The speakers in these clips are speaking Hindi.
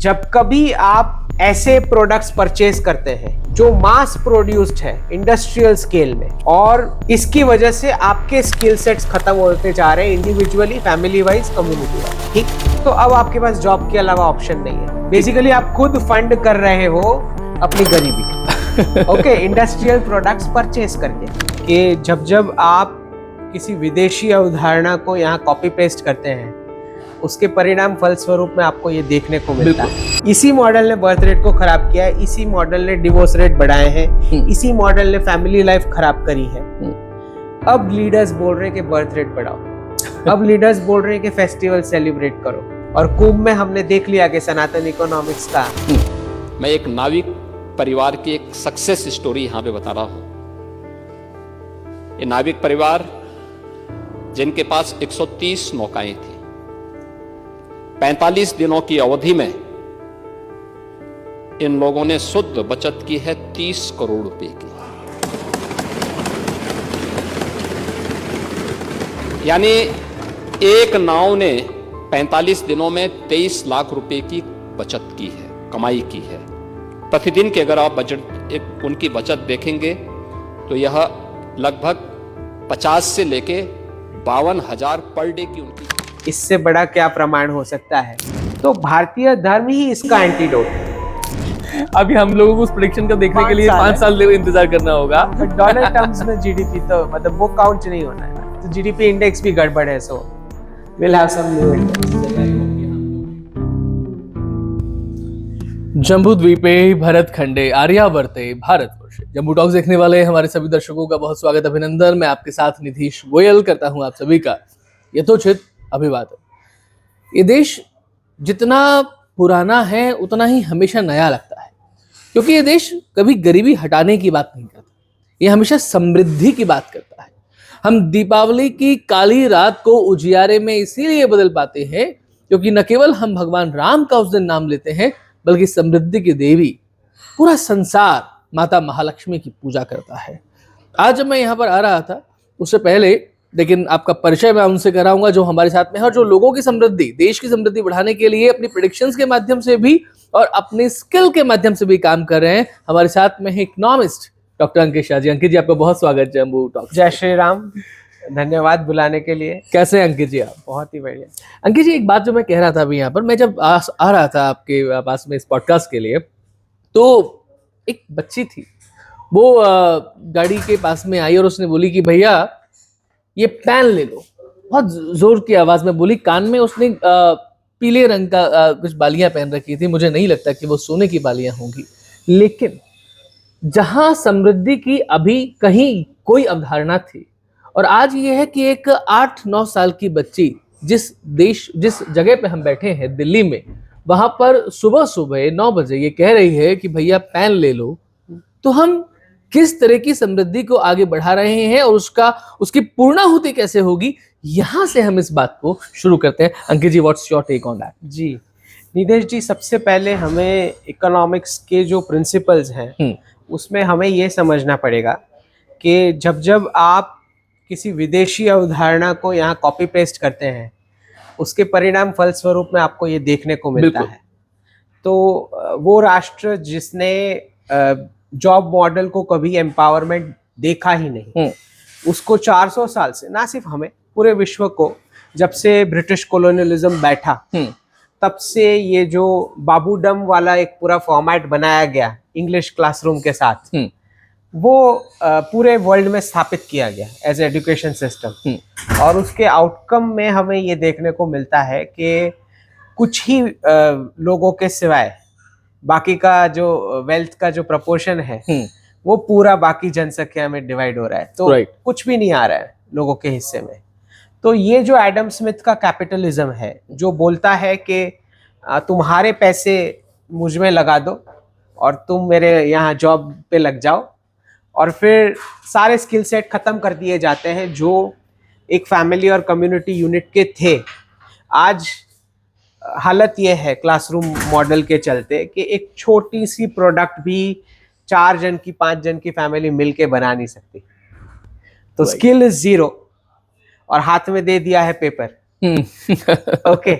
जब कभी आप ऐसे प्रोडक्ट्स परचेज करते हैं जो मास प्रोड्यूस्ड है इंडस्ट्रियल स्केल में, और इसकी वजह से आपके स्किल सेट्स खत्म होते जा रहे हैं individually, family wise, community wise, ठीक, तो अब आपके पास जॉब के अलावा ऑप्शन नहीं है। बेसिकली आप खुद फंड कर रहे हो अपनी गरीबी ओके, इंडस्ट्रियल प्रोडक्ट्स परचेज करके। कि जब आप किसी विदेशी अवधारणा को यहाँ कॉपी पेस्ट करते हैं, उसके परिणाम फलस्वरूप में आपको ये देखने को मिलता है। इसी मॉडल ने बर्थ रेट को खराब किया है, इसी मॉडल ने डिवोर्स रेट बढ़ाए हैं, इसी मॉडल ने फैमिली लाइफ खराब करी है। अब लीडर्स बोल रहे हैं कि बर्थ रेट बढ़ाओ, अब लीडर्स बोल रहे हैं कि फेस्टिवल सेलिब्रेट करो, और कुंभ में हमने देख लिया कि सनातन इकोनॉमिक्स का। मैं एक नाविक परिवार की एक सक्सेस स्टोरी यहाँ पे बता रहा हूँ। ये नाविक परिवार जिनके पास 130 नौकाएं थी, 45 दिनों की अवधि में इन लोगों ने शुद्ध बचत की है 30 करोड़ रुपए की। यानी एक नाव ने 45 दिनों में 23 लाख रुपए की बचत की है, कमाई की है। प्रतिदिन के अगर आप उनकी बचत देखेंगे तो यह लगभग 50 से लेके 52,000 पर डे की उनकी। इससे बड़ा क्या प्रमाण हो सकता है? तो भारतीय धर्म ही इसका एंटीडोट है। अभी हम लोगों को उस प्रेडिक्शन का देखने के लिए 5 साल इंतजार करना होगा। डॉलर टर्म्स में जीडीपी तो मतलब वो काउंट नहीं होना है, तो जीडीपी इंडेक्स भी गड़बड़ है। So will have some new index. जम्बू द्वीपे भरत खंडे आर्यावर्ते भारतवर्षे। जम्बू टॉक्स देखने वाले हमारे सभी दर्शकों का बहुत स्वागत, अभिनंदन। मैं आपके साथ निधीश गोयल करता हूं आप सभी का यथोचित अभिवादन। ये देश जितना पुराना है उतना ही हमेशा नया लगता है, क्योंकि ये देश कभी गरीबी हटाने की बात नहीं करता, ये हमेशा समृद्धि की बात करता है। हम दीपावली की काली रात को उजियारे में इसीलिए बदल पाते हैं क्योंकि न केवल हम भगवान राम का उस दिन नाम लेते हैं, बल्कि समृद्धि की देवी पूरा संसार माता महालक्ष्मी की पूजा करता है। आज जब मैं यहाँ पर आ रहा था, उससे पहले लेकिन आपका परिचय मैं उनसे कराऊंगा जो हमारे साथ में है और जो लोगों की समृद्धि, देश की समृद्धि बढ़ाने के लिए अपनी प्रेडिक्शंस के माध्यम से भी और अपने स्किल के माध्यम से भी काम कर रहे हैं। हमारे साथ में है इकोनॉमिस्ट डॉक्टर अंकित शाह जी। अंकित जी, आपका बहुत स्वागत जम्बू टॉक्स। जय श्री राम, धन्यवाद बुलाने के लिए। कैसे हैं अंकित जी आप? बहुत ही बढ़िया। अंकित जी, एक बात जो मैं कह रहा था अभी यहाँ पर, मैं जब आ रहा था आपके पास में इस पॉडकास्ट के लिए, तो एक बच्ची थी, वो गाड़ी के पास में आई और उसने बोली कि भैया ये पेन ले लो। बहुत जोर की आवाज में बोली, कान में उसने पीले रंग का कुछ बालियां पहन रखी थी। मुझे नहीं लगता कि वो सोने की बालियां होंगी, लेकिन जहां समृद्धि की अभी कहीं कोई अवधारणा थी, और आज ये है कि एक 8-9 साल की बच्ची जिस जगह पे हम बैठे हैं दिल्ली में, वहां पर सुबह सुबह 9 बजे ये कह रही है कि भैया पेन ले लो। तो हम किस तरह की समृद्धि को आगे बढ़ा रहे हैं और उसकी पूर्णाहुति कैसे होगी, यहां से हम इस बात को शुरू करते हैं। Ankit ji, what's your take on that? जी निदेश जी, सबसे पहले हमें इकोनॉमिक्स के जो प्रिंसिपल्स हैं उसमें हमें ये समझना पड़ेगा कि जब आप किसी विदेशी अवधारणा को यहाँ कॉपी पेस्ट करते हैं, उसके परिणाम फलस्वरूप में आपको ये देखने को मिलता है। तो वो राष्ट्र जिसने जॉब मॉडल को कभी एम्पावरमेंट देखा ही नहीं, उसको 400 साल से, ना सिर्फ हमें, पूरे विश्व को, जब से ब्रिटिश कॉलोनियलिज्म बैठा तब से ये जो बाबूडम वाला एक पूरा फॉर्मेट बनाया गया इंग्लिश क्लासरूम के साथ, वो पूरे वर्ल्ड में स्थापित किया गया एज एजुकेशन सिस्टम। और उसके आउटकम में हमें ये देखने को मिलता है कि कुछ ही लोगों के सिवाय बाकी का जो वेल्थ का जो प्रपोर्शन है वो पूरा बाकी जनसंख्या में डिवाइड हो रहा है। तो कुछ भी नहीं आ रहा है लोगों के हिस्से में। तो ये जो एडम स्मिथ का कैपिटलिज्म है, जो बोलता है कि तुम्हारे पैसे मुझ में लगा दो और तुम मेरे यहाँ जॉब पे लग जाओ, और फिर सारे स्किल सेट खत्म कर दिए जाते हैं जो एक फैमिली और कम्युनिटी यूनिट के थे। आज हालत यह है क्लासरूम मॉडल के चलते कि एक छोटी सी प्रोडक्ट भी 4 जन की 5 जन की फैमिली मिलके बना नहीं सकती। तो स्किल इज 0 और हाथ में दे दिया है पेपर, ओके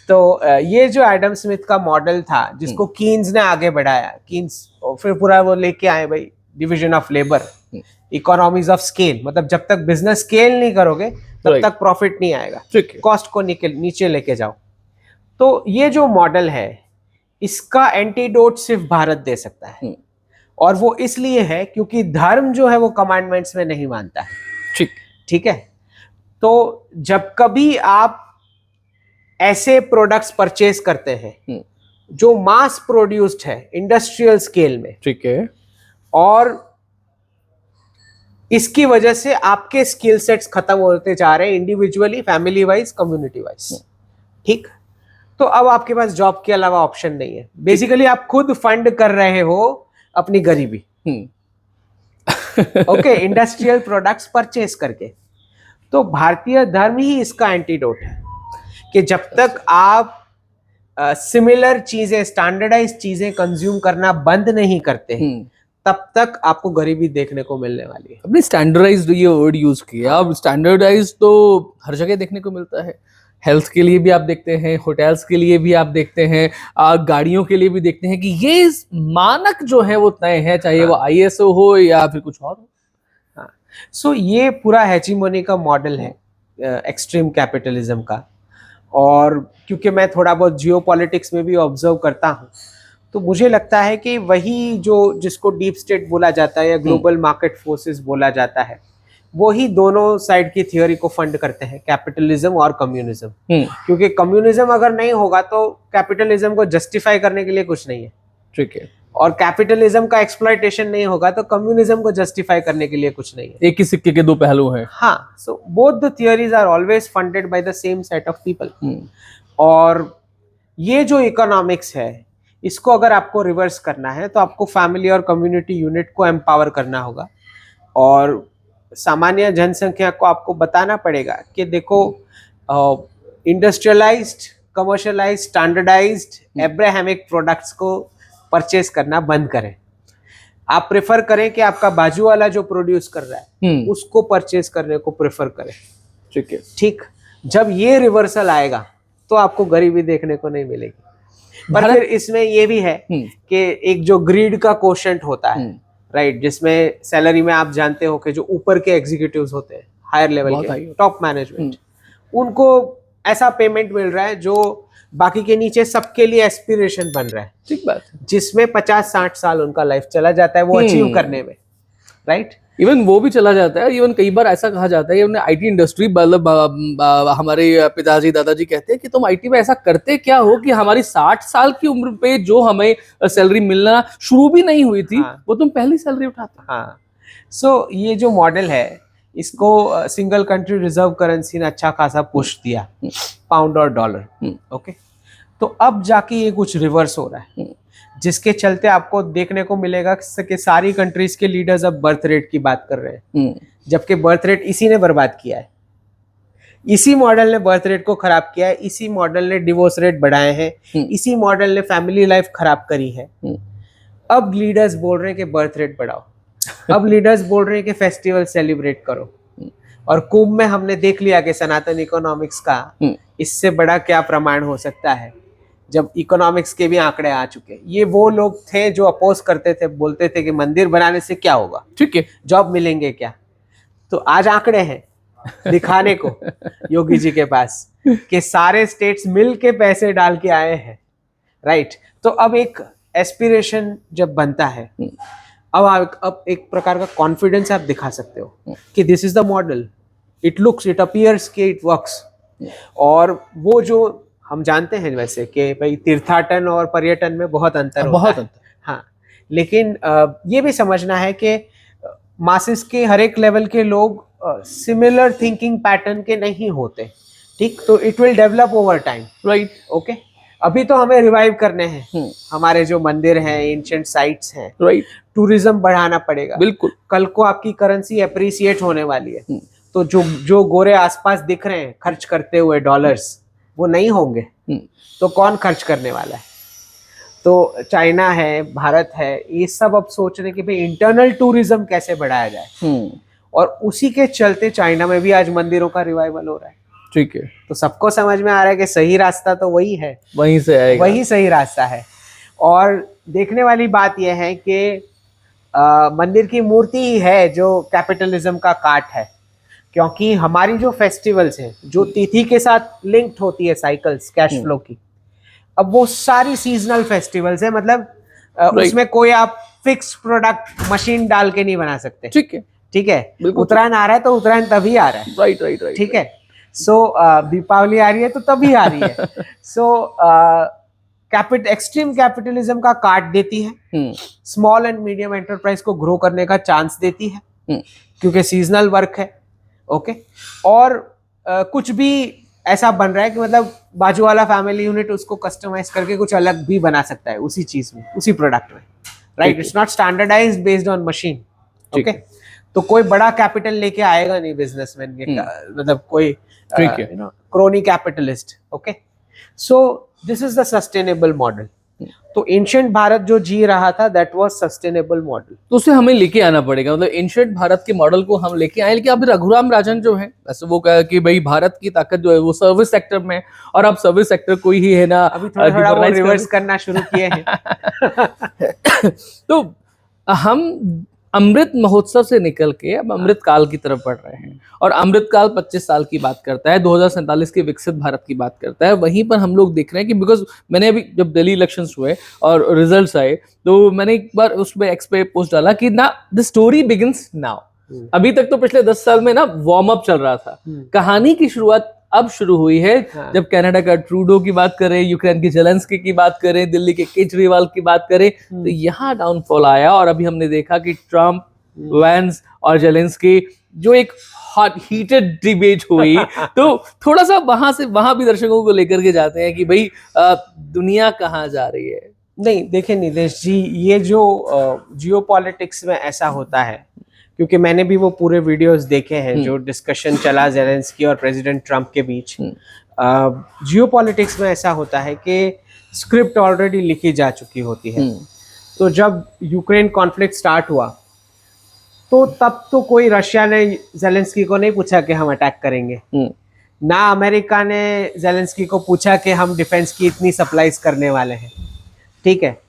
तो ये जो एडम स्मिथ का मॉडल था जिसको कीन्स ने आगे बढ़ाया, कीन्स फिर पूरा वो लेके आए भाई division of labour, economies of scale, मतलब जब तक बिजनेस स्केल नहीं करोगे तब तक प्रॉफिट नहीं आएगा, कॉस्ट को नीचे लेके जाओ। तो ये जो मॉडल है इसका एंटीडोट सिर्फ भारत दे सकता है, और वो इसलिए है क्योंकि धर्म जो है वो कमांडमेंट्स में नहीं मानता है। ठीक है, तो जब कभी आप ऐसे प्रोडक्ट्स परचेज करते हैं जो मास प्रोड्यूस्ड है इंडस्ट्रियल स्केल में, ठीक है, और इसकी वजह से आपके स्किल सेट्स खत्म होते जा रहे हैं individually, family wise, community wise, ठीक, तो अब आपके पास जॉब के अलावा ऑप्शन नहीं है। बेसिकली आप खुद फंड कर रहे हो अपनी गरीबी, ओके, इंडस्ट्रियल प्रोडक्ट्स परचेज करके। तो भारतीय धर्म ही इसका एंटीडोट है कि जब तक आप सिमिलर चीजें, स्टैंडर्डाइज चीजें कंज्यूम करना बंद नहीं करते तब तक आपको गरीबी देखने को मिलने वाली है। अपने स्टैंडर्डाइज्ड ये वर्ड यूज किया, अब स्टैंडर्डाइज तो हर जगह देखने को मिलता है, हेल्थ के लिए भी आप देखते हैं, होटल्स के लिए भी आप देखते हैं, गाड़ियों के लिए भी देखते हैं कि ये मानक जो है वो तय है, चाहे वो ISO हो या फिर कुछ और हो। सो ये पूरा हेजीमोनी का मॉडल है एक्सट्रीम कैपिटलिज्म का, और क्योंकि मैं थोड़ा बहुत जियोपॉलिटिक्स में भी ऑब्जर्व करता हूँ तो मुझे लगता है कि वही जो जिसको डीप स्टेट बोला जाता है या ग्लोबल मार्केट फोर्सेस बोला जाता है, वही दोनों साइड की थियोरी को फंड करते हैं, कैपिटलिज्म और कम्युनिज्म। क्योंकि कम्युनिज्म अगर नहीं होगा तो कैपिटलिज्म को जस्टिफाई करने के लिए कुछ नहीं है, ठीक है, और कैपिटलिज्म का एक्सप्लॉयटेशन नहीं होगा तो कम्युनिज्म को जस्टिफाई करने के लिए कुछ नहीं है। एक ही सिक्के के दो पहलू हैं। हाँ, so both the theories are always funded by the same set of people. और ये जो इकोनॉमिक्स है इसको अगर आपको रिवर्स करना है तो आपको फैमिली और कम्युनिटी यूनिट को एम्पावर करना होगा, और सामान्य जनसंख्या को आपको बताना पड़ेगा कि देखो industrialized, commercialized, standardized Abrahamic products को परचेस करना बंद करें। आप प्रेफर करें कि आपका बाजू वाला जो प्रोड्यूस कर रहा है उसको परचेस करने को प्रेफर करें। ठीक है, ठीक, जब ये रिवर्सल आएगा तो आपको गरीबी देखने को नहीं मिलेगी। पर फिर इसमें ये भी है कि एक जो ग्रीड का कोशेंट होता है, राइट, जिसमें सैलरी में आप जानते हो कि जो ऊपर के एग्जीक्यूटिव्स होते हैं, हायर लेवल के टॉप मैनेजमेंट, उनको ऐसा पेमेंट मिल रहा है जो बाकी के नीचे सबके लिए एस्पिरेशन बन रहा है। ठीक बात, जिसमें 50-60 साल उनका लाइफ चला जाता है वो अचीव करने में, राइट। इवन वो भी चला जाता है, इवन कई बार ऐसा कहा जाता है, IT इंडस्ट्री, मतलब हमारे पिताजी दादाजी कहते हैं कि तुम IT में ऐसा करते क्या हो कि हमारी 60 साल की उम्र पे जो हमें सैलरी मिलना शुरू भी नहीं हुई थी, वो तुम पहली सैलरी उठाते। हाँ, सो ये जो मॉडल है इसको सिंगल कंट्री रिजर्व करेंसी ने अच्छा खासा पुश दिया, पाउंड और डॉलर, ओके। तो अब जाके ये कुछ रिवर्स हो रहा है, जिसके चलते आपको देखने को मिलेगा कि सारी कंट्रीज के लीडर्स अब बर्थ रेट की बात कर रहे हैं, जबकि बर्थ रेट इसी ने बर्बाद किया है, इसी मॉडल ने बर्थ रेट को खराब किया है, इसी मॉडल ने डिवोर्स रेट बढ़ाए हैं, इसी मॉडल ने फैमिली लाइफ खराब करी है। अब लीडर्स बोल रहे हैं कि बर्थ रेट बढ़ाओ, अब लीडर्स बोल रहे हैं कि फेस्टिवल सेलिब्रेट करो, और कुंभ में हमने देख लिया कि सनातन इकोनॉमिक्स का इससे बड़ा क्या प्रमाण हो सकता है, जब इकोनॉमिक्स के भी आंकड़े आ चुके। ये वो लोग थे जो अपोज करते थे, बोलते थे कि मंदिर बनाने से क्या होगा, ठीक है, जॉब मिलेंगे क्या, तो आज आंकड़े हैं दिखाने को योगी जी के पास कि सारे स्टेट्स मिल के पैसे डाल के आए हैं, राइट। तो अब एक एस्पिरेशन जब बनता है, अब एक प्रकार का कॉन्फिडेंस आप दिखा सकते हो कि this is the model, it looks, it appears कि इट वर्क्स। और वो जो हम जानते हैं वैसे कि भाई तीर्थाटन और पर्यटन में बहुत अंतर होता है, हाँ, लेकिन ये भी समझना है कि मासेस के हर एक लेवल के लोग सिमिलर थिंकिंग पैटर्न के नहीं होते, ठीक, तो it will develop over time, right, okay. अभी तो हमें रिवाइव करने हैं हमारे जो मंदिर हैं, एंशिएंट साइट्स हैं, राइट, टूरिज्म बढ़ाना पड़ेगा, बिल्कुल। कल को आपकी करेंसी एप्रिसिएट होने वाली है, तो जो गोरे आसपास दिख रहे हैं खर्च करते हुए डॉलर्स, वो नहीं होंगे, तो कौन खर्च करने वाला है? तो चाइना है, भारत है, ये सब अब सोच रहे कि भाई इंटरनल टूरिज्म कैसे बढ़ाया जाए, और उसी के चलते चाइना में भी आज मंदिरों का रिवाइवल हो रहा है। ठीक है, तो सबको समझ में आ रहा है कि सही रास्ता तो वही है, वहीं से आएगा। वही सही रास्ता है। और देखने वाली बात यह है कि मंदिर की मूर्ति ही है जो कैपिटलिज्म का काट है, क्योंकि हमारी जो फेस्टिवल्स हैं जो तिथि के साथ लिंक्ड होती है साइकिल्स कैश फ्लो की, अब वो सारी सीजनल फेस्टिवल्स है, मतलब उसमें कोई आप फिक्स प्रोडक्ट मशीन डाल के नहीं बना सकते। ठीक है, ठीक है, बिल्कुल। उत्तरायण आ रहा है तो उत्तरायण तभी आ रहा है, राइट राइट राइट। ठीक है। सो दीपावली आ रही है तो तभी आ रही है। सो एक्सट्रीम कैपिटलिज्म का काट देती है, स्मॉल एंड मीडियम एंटरप्राइज को ग्रो करने का चांस देती है, क्योंकि सीजनल वर्क है। ओके, और कुछ भी ऐसा बन रहा है कि मतलब बाजू वाला फैमिली यूनिट उसको कस्टमाइज करके कुछ अलग भी बना सकता है उसी चीज में, उसी प्रोडक्ट में, right. It's not standardized based on machine. Okay, तो कोई बड़ा कैपिटल लेके आएगा नहीं बिजनेसमैन के, मतलब कोई crony capitalist. Okay, so this is the sustainable model. तो एंशिएंट भारत जो जी रहा था दैट वाज सस्टेनेबल मॉडल, तो उसे हमें लेके आना पड़ेगा, मतलब एंशिएंट भारत के मॉडल को हम लेके आए। लेकिन अभी रघुराम राजन जो है, वैसे वो कहा कि भाई भारत की ताकत जो है वो सर्विस सेक्टर में है, और अब सर्विस सेक्टर कोई ही है ना, अभी थोड़ा वो रिवर्स करना शुरू किए हैं। तो हम अमृत महोत्सव से निकल के अब अमृत काल की तरफ बढ़ रहे हैं, और अमृत काल 25 साल की बात करता है, 2047 के विकसित भारत की बात करता है। वहीं पर हम लोग देख रहे हैं कि बिकॉज मैंने अभी जब दिल्ली इलेक्शंस हुए और रिजल्ट्स आए, तो मैंने एक बार उसमें एक्स पे पोस्ट डाला कि ना द स्टोरी बिगिंस नाउ। अभी तक तो पिछले 10 साल में ना वार्म अप चल रहा था, कहानी की शुरुआत अब शुरू हुई है। जब कनाडा का ट्रूडो की बात करें, यूक्रेन की जेलेंस्की की बात करें, दिल्ली के केजरीवाल की बात करें, तो यहाँ डाउनफॉल आया। और अभी हमने देखा कि ट्रम्प, वैंस और जेलेंस्की जो एक हॉट हीटेड डिबेट हुई, तो थोड़ा सा वहां से वहां भी दर्शकों को लेकर के जाते हैं कि भाई दुनिया कहाँ जा रही है। नहीं देखिए निदेश जी, ये जो जियोपॉलिटिक्स में ऐसा होता है, क्योंकि मैंने भी वो पूरे वीडियोस देखे हैं जो डिस्कशन चला जेलेंस्की और प्रेसिडेंट ट्रम्प के बीच। जियोपॉलिटिक्स में ऐसा होता है कि स्क्रिप्ट ऑलरेडी लिखी जा चुकी होती है। तो जब यूक्रेन कॉन्फ्लिक्ट स्टार्ट हुआ, तो तब तो कोई रशिया ने जेलेंस्की को नहीं पूछा कि हम अटैक करेंगे, ना अमेरिका ने जेलेंस्की को पूछा कि हम डिफेंस की इतनी सप्लाईज करने वाले हैं। ठीक है,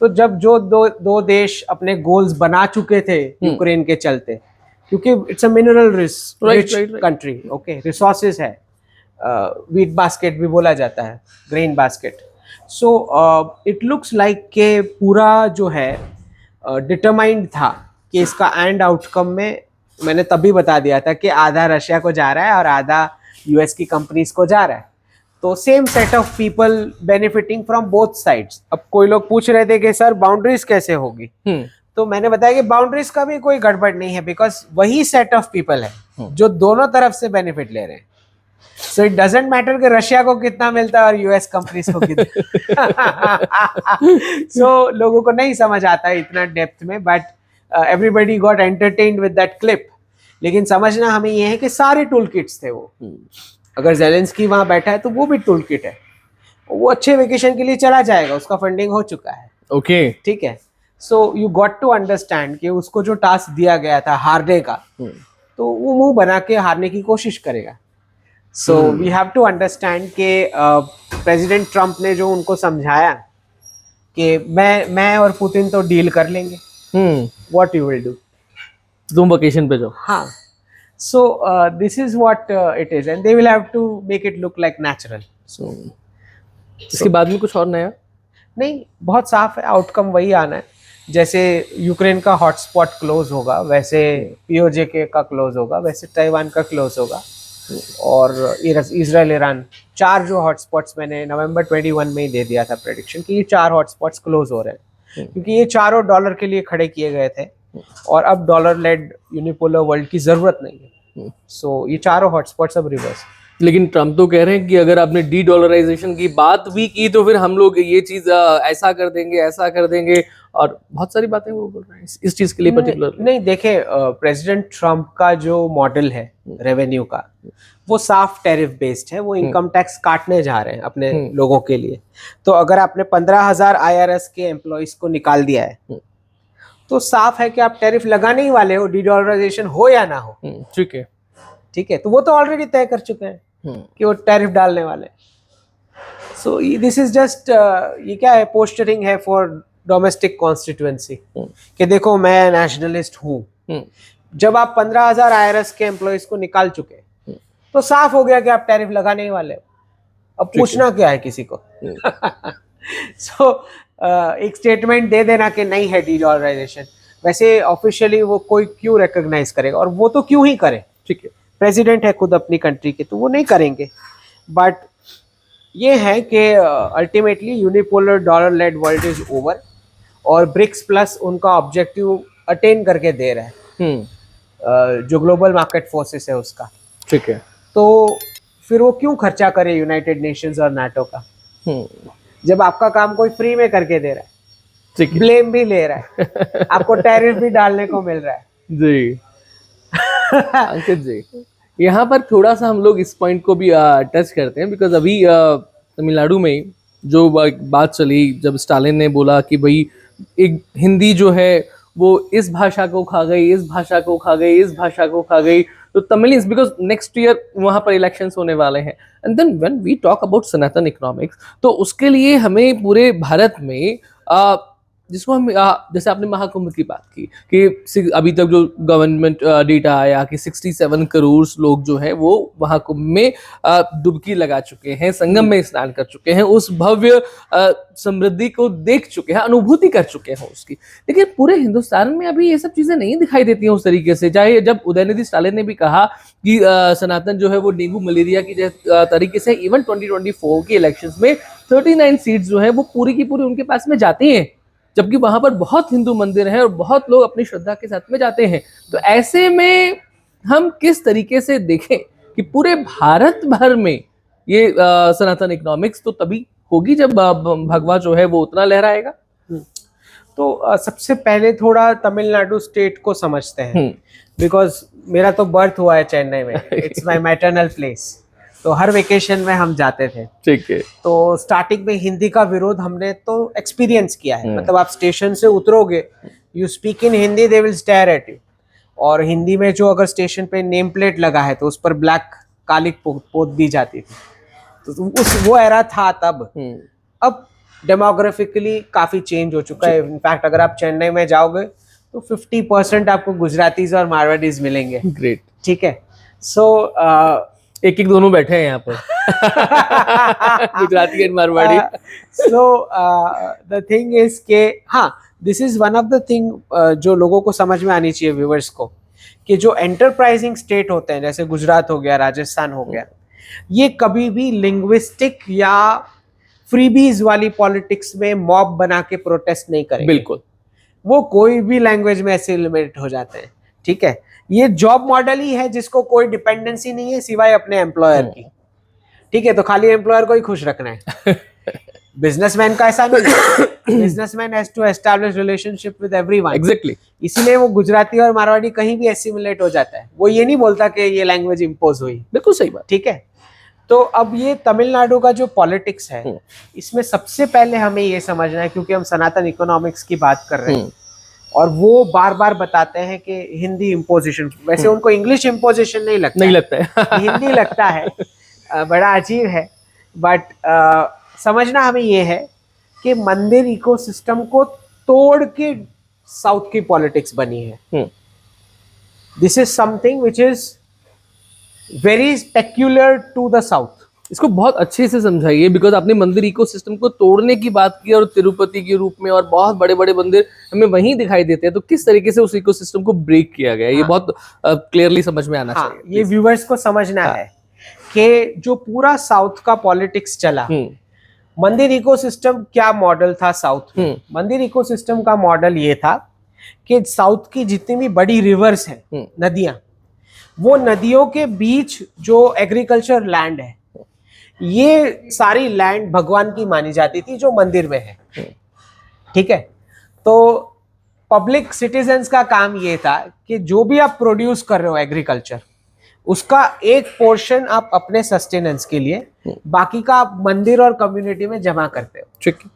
तो जब जो दो देश अपने गोल्स बना चुके थे यूक्रेन के चलते, क्योंकि it's a mineral rich country, okay, resources है, वीट बास्केट भी बोला जाता है, grain basket. So it looks like के पूरा जो है डिटरमाइंड था कि इसका एंड आउटकम में, मैंने तभी बता दिया था कि आधा रशिया को जा रहा है और आधा यूएस की कंपनीज को जा रहा है। तो same set of people benefiting from both sides. अब कोई लोग पूछ रहे थे कि सर बाउंड्रीज कैसे होगी, तो मैंने बताया कि बाउंड्रीज का भी कोई गड़बड़ नहीं है, बिकॉज वही सेट ऑफ पीपल है जो दोनों तरफ से बेनिफिट ले रहे हैं। सो इट डजंट मैटर कि रशिया को कितना मिलता है और यूएस कंपनीज को कितना। सो लोगों को नहीं समझ आता है इतना डेप्थ में, but everybody got entertained with that clip. लेकिन समझना हमें ये है कि सारे टूल किट्स थे वो। अगर जेलेंस्की वहां बैठा है तो वो भी टूल किट है, वो अच्छे वेकेशन के लिए चला जाएगा, उसका फंडिंग हो चुका है। ओके, ठीक है। So you got to understand कि उसको जो टास्क दिया गया था हारने का, तो वो मुंह बना के हारने की कोशिश करेगा। So we have to understand कि प्रेसिडेंट ट्रम्प ने जो उनको समझाया कि मैं और पुतिन तो डील कर लेंगे, व्हाट यू विल डू, तुम वेकेशन पे जाओ। हाँ, so this is what it is, and they will have to make it look like natural. So इसके बाद में कुछ और नया नहीं, बहुत साफ है, आउटकम वही आना है। जैसे यूक्रेन का हॉटस्पॉट क्लोज होगा, वैसे पीओजे का क्लोज होगा, वैसे ताइवान का क्लोज होगा, और इजराइल ईरान, 4 जो हॉटस्पॉट्स मैंने नवंबर 21 में ही दे दिया था प्रेडिक्शन कि ये 4 हॉटस्पॉट्स क्लोज हो रहे हैं, क्योंकि ये चारों डॉलर के लिए खड़े किए गए थे और अब डॉलर लेड यूनिपोलर वर्ल्ड की जरूरत नहीं है। सो ये चारों हॉटस्पॉट्स अब रिवर्स। लेकिन ट्रम्प तो कह रहे हैं कि अगर आपने डी डॉलराइजेशन की बात भी की तो फिर हम लोग ये चीज ऐसा कर देंगे, ऐसा कर देंगे, और बहुत सारी बातें वो बोल रहे हैं इस चीज के लिए पर्टिकुलर। नहीं देखे, प्रेसिडेंट ट्रम्प का जो मॉडल है रेवेन्यू का, वो साफ टैरिफ बेस्ड है, वो इनकम टैक्स काटने जा रहे हैं अपने लोगों के लिए। तो अगर आपने 15,000 IRS के एम्प्लॉइज को निकाल दिया है, तो साफ है कि आप टैरिफ लगाने ही वाले हो, डी डॉलराइजेशन हो या ना हो। ठीक है, ठीक है, तो वो तो ऑलरेडी तय कर चुके हैं। कि वो टैरिफ डालने वाले। सो दिस इज जस्ट ये क्या है, पोस्टरिंग है फॉर डोमेस्टिक कॉन्स्टिट्यूएंसी कि देखो मैं नेशनलिस्ट हूँ। जब आप 15,000 IRS के एम्प्लॉयज को निकाल चुके तो साफ हो गया कि आप टैरिफ लगाने ही वाले हो, अब पूछना क्या है किसी को। सो एक स्टेटमेंट दे देना कि नहीं है डीडॉलराइजेशन, वैसे ऑफिशियली वो कोई क्यों रिकॉग्नाइज करेगा, और वो तो क्यों ही करे, ठीक है, प्रेसिडेंट है खुद अपनी कंट्री के, तो वो नहीं करेंगे। बट ये है कि ultimately unipolar dollar led world is over, और ब्रिक्स प्लस उनका ऑब्जेक्टिव अटेन करके दे रहा है, जो ग्लोबल मार्केट फोर्सेस है उसका, ठीक है। तो फिर वो क्यों खर्चा करे यूनाइटेड नेशंस और नाटो का, जब आपका काम कोई फ्री में करके दे रहा है, ठीक है, ब्लेम भी ले रहा है, आपको टैरिफ भी डालने को मिल रहा है। जी। अंकित जी, यहाँ पर थोड़ा सा हम लोग इस पॉइंट को भी टच करते हैं, बिकॉज अभी तमिलनाडु में जो बात चली, जब स्टालिन ने बोला कि भाई एक हिंदी जो है वो इस भाषा को खा गई, इस भाषा को खा गई, इस भाषा को खा गई, तो तमिलियंस, बिकॉज नेक्स्ट ईयर वहां पर इलेक्शंस होने वाले हैं, and then when we talk about Sanatan economics, तो उसके लिए हमें पूरे भारत में जिसको हम जैसे आपने महाकुंभ की बात की कि अभी तक जो गवर्नमेंट डेटा आया कि 67 करोड़ लोग जो हैं वो महाकुंभ में डुबकी लगा चुके हैं, संगम में स्नान कर चुके हैं, उस भव्य समृद्धि को देख चुके हैं, अनुभूति कर चुके हैं उसकी। लेकिन पूरे हिंदुस्तान में अभी ये सब चीजें नहीं दिखाई देती हैं उस तरीके से। चाहे जब उदयनिधि स्टालिन ने भी कहा कि सनातन जो है वो डेंगू मलेरिया की तरीके से इवन 2024 के इलेक्शंस में 39 सीट्स जो है वो पूरी की पूरी उनके पास में जाती हैं, जबकि वहां पर बहुत हिंदू मंदिर हैं और बहुत लोग अपनी श्रद्धा के साथ में जाते हैं। तो ऐसे में हम किस तरीके से देखें कि पूरे भारत भर में ये सनातन इकोनॉमिक्स तो तभी होगी जब भगवा जो है वो उतना लहराएगा। तो सबसे पहले थोड़ा तमिलनाडु स्टेट को समझते हैं, बिकॉज मेरा तो बर्थ हुआ है चेन्नई में, इट्स माय मैटरनल प्लेस, तो हर वेकेशन में हम जाते थे। ठीक है। तो स्टार्टिंग में हिंदी का विरोध हमने तो एक्सपीरियंस किया है, मतलब आप स्टेशन से उतरोगे, you speak in Hindi, they will stare at you, और हिंदी में जो अगर स्टेशन पे नेम प्लेट लगा है तो उस पर ब्लैक कालिक पोत दी जाती थी, तो वो एरा था तब। अब डेमोग्राफिकली काफी चेंज हो चुका है। इनफैक्ट अगर आप चेन्नई में जाओगे तो 50% आपको गुजरातीज और मारवाड़ीज मिलेंगे। ग्रेट। ठीक है। सो एक एक दोनों बैठे हैं यहाँ पर Gujarati and Marwari. So the thing is के हाँ, this is one of the thing जो लोगों को समझ में आनी चाहिए, व्यूअर्स को, कि जो एंटरप्राइजिंग स्टेट होते हैं जैसे गुजरात हो गया, राजस्थान हो गया, ये कभी भी लिंग्विस्टिक या फ्रीबीज वाली पॉलिटिक्स में मॉब बना के प्रोटेस्ट नहीं करेंगे। बिल्कुल, वो कोई भी लैंग्वेज में ऐसे एलिमिनेट हो जाते हैं। ठीक है, ये जॉब मॉडल ही है जिसको कोई डिपेंडेंसी नहीं है सिवाय अपने एम्प्लॉयर की। ठीक है, तो खाली एम्प्लॉयर को ही खुश रखना है। बिजनेसमैन का ऐसा नहीं है, businessman has to establish relationship with everyone. Exactly. इसीलिए वो गुजराती और मारवाड़ी कहीं भी एसिमुलेट हो जाता है, वो ये नहीं बोलता कि ये लैंग्वेज इंपोज हुई। बिल्कुल सही बात। ठीक है, तो अब ये तमिलनाडु का जो पॉलिटिक्स है, इसमें सबसे पहले हमें ये समझना है, क्योंकि हम सनातन इकोनॉमिक्स की बात कर रहे हैं और वो बार बार बताते हैं कि हिंदी इम्पोजिशन, वैसे उनको इंग्लिश इम्पोजिशन नहीं लगता है, हिंदी लगता है। बड़ा अजीब है, बट समझना हमें ये है कि मंदिर इकोसिस्टम को तोड़ के साउथ की पॉलिटिक्स बनी है। This is something which is very peculiar to the south. इसको बहुत अच्छे से समझाइए, बिकॉज आपने मंदिर इकोसिस्टम को तोड़ने की बात की और तिरुपति के रूप में और बहुत बड़े बड़े मंदिर हमें वहीं दिखाई देते हैं, तो किस तरीके से उस इकोसिस्टम को ब्रेक किया गया, ये बहुत क्लियरली समझ में आना चाहिए। ये व्यूअर्स को समझना है कि जो पूरा साउथ का पॉलिटिक्स चला, मंदिर इकोसिस्टम क्या मॉडल था साउथ में? मंदिर इकोसिस्टम का मॉडल ये था कि साउथ की जितनी भी बड़ी रिवर्स हैं, नदियां, वो नदियों के बीच जो एग्रीकल्चर लैंड है, ये सारी लैंड भगवान की मानी जाती थी जो मंदिर में है। ठीक है, तो पब्लिक सिटीजन्स का काम ये था कि जो भी आप प्रोड्यूस कर रहे हो एग्रीकल्चर, उसका एक पोर्शन आप अपने सस्टेनेंस के लिए, बाकी का आप मंदिर और कम्युनिटी में जमा करते हो। ठीक है,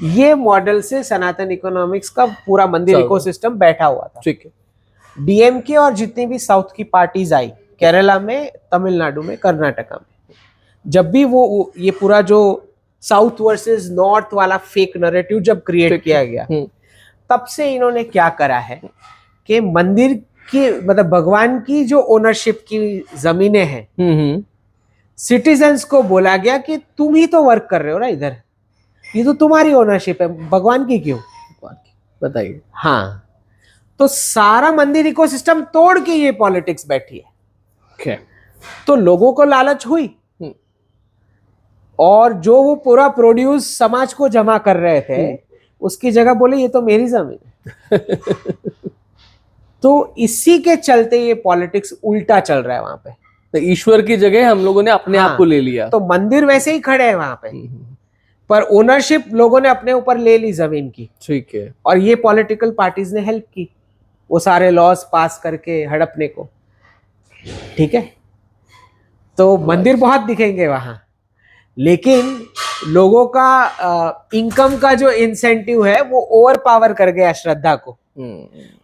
ये मॉडल से सनातन इकोनॉमिक्स का पूरा मंदिर इकोसिस्टम बैठा हुआ था। ठीक है। डीएमके और जितनी भी साउथ की पार्टीज आई, केरला में, तमिलनाडु में, कर्नाटका में, जब भी वो ये पूरा जो साउथ वर्सेस नॉर्थ वाला फेक नैरेटिव जब क्रिएट किया गया, तब से इन्होंने क्या करा है कि मंदिर की मतलब भगवान की जो ओनरशिप की जमीनें हैं, सिटीजन्स को बोला गया कि तुम ही तो वर्क कर रहे हो ना इधर, ये तो तुम्हारी ओनरशिप है, भगवान की क्यों? बताइए। हाँ, तो सारा मंदिर इकोसिस्टम तोड़ के ये पॉलिटिक्स बैठी है। okay. तो लोगों को लालच हुई और जो वो पूरा प्रोड्यूस समाज को जमा कर रहे थे उसकी जगह बोले ये तो मेरी जमीन है। तो इसी के चलते ये पॉलिटिक्स उल्टा चल रहा है वहां पे। तो ईश्वर की जगह हम लोगों ने अपने आप को ले लिया। तो मंदिर वैसे ही खड़े हैं वहां पे, पर ओनरशिप लोगों ने अपने ऊपर ले ली जमीन की। ठीक है। और ये पॉलिटिकल पार्टीज ने हेल्प की वो सारे लॉज पास करके हड़पने को। ठीक है, तो मंदिर बहुत दिखेंगे वहां, लेकिन लोगों का इनकम का जो इंसेंटिव है वो ओवर पावर कर गया श्रद्धा को,